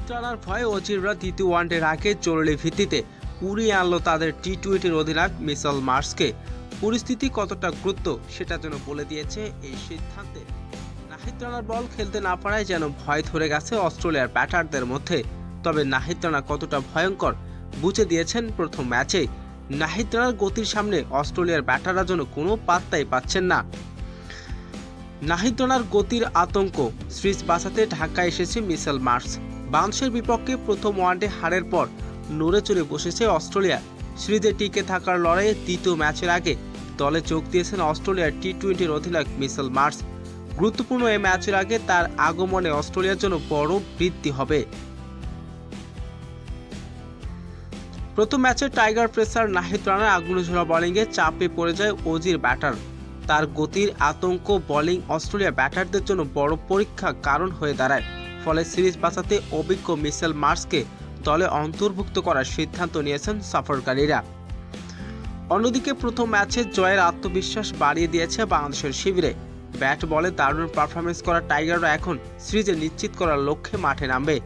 রানার ভয়ে অজিররা দ্বিতীয় ওয়ানডের আগে জরুরি ভিত্তিতে উড়িয়ে আনলো তাদের টি-20 অধিনায়ক মিচেল মার্শকে। পরিস্থিতি কতটা গুরুত্ব সেটা যেন বলে দিয়েছে এই সিদ্ধান্তে। নাহিদ রানার বল খেলতে না পারায় যেন ভয় ধরে গেছে অস্ট্রেলিয়ার ব্যাটারদের মধ্যে। তবে নাহিদ রানা কতটা ভয়ঙ্কর বুঝে দিয়েছেন প্রথম ম্যাচে। নাহিদ রানার গতির সামনে অস্ট্রেলিয়ার ব্যাটাররা যেন কোনো পাত্তাই পাচ্ছেন না। নাহিদ রানার গতির আতঙ্ক সিরিজ বাঁচাতে ঢাকায় এসেছে মিচেল মার্শ। বাংলাদেশের বিপক্ষে প্রথম ওয়ানডে হারের পর নড়ে চড়ে বসেছে অস্ট্রেলিয়া। সিরিজে টিকে থাকার লড়াইয়ে দ্বিতীয় ম্যাচের আগে দলে যোগ দিয়েছেন অস্ট্রেলিয়ার টি-20 অধিনায়ক মিচেল মার্শ। গুরুত্বপূর্ণ এই ম্যাচের আগে তার আগমনে অস্ট্রেলিয়ার জন্য বড় বৃদ্ধি হবে। প্রথম ম্যাচে টাইগার পেসার নাহিদ রানার আগুনঝরা বোলিংয়ে চাপে পড়ে যায় অজির ব্যাটার। তার গতির আতঙ্ক বোলিং অস্ট্রেলিয়া ব্যাটারদের জন্য বড় পরীক্ষা কারণ হয়ে দাঁড়ায়। ফলে সিরিজ বাঁচাতে অভিজ্ঞ মিচেল মার্শকে দলে অন্তর্ভুক্ত করার সিদ্ধান্ত নিয়েছেন সফরকারীরা। অন্যদিকে প্রথম ম্যাচে জয়ের আত্মবিশ্বাস বাড়িয়ে দিয়েছে বাংলাদেশের শিবিরে। ব্যাট বলে দারুণ পারফরমেন্স করা টাইগাররা এখন সিরিজে নিশ্চিত করার লক্ষ্যে মাঠে নামবে।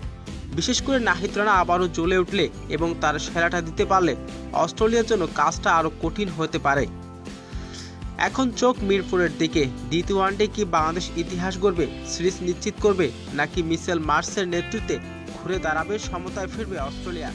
বিশেষ করে নাহিদ রানা আবারও জ্বলে উঠলে এবং তার সেরাটা দিতে পারলে অস্ট্রেলিয়ার জন্য কাজটা আরও কঠিন হতে পারে। এখন চোখ মিরপুরের দিকে। দ্বিতীয় ওয়ানডে কি বাংলাদেশ ইতিহাস গড়বে, সিরিজ নিশ্চিত করবে, নাকি মিচেল মার্শের নেতৃত্বে ঘুরে দাঁড়াবে, সমতায় ফিরবে অস্ট্রেলিয়া?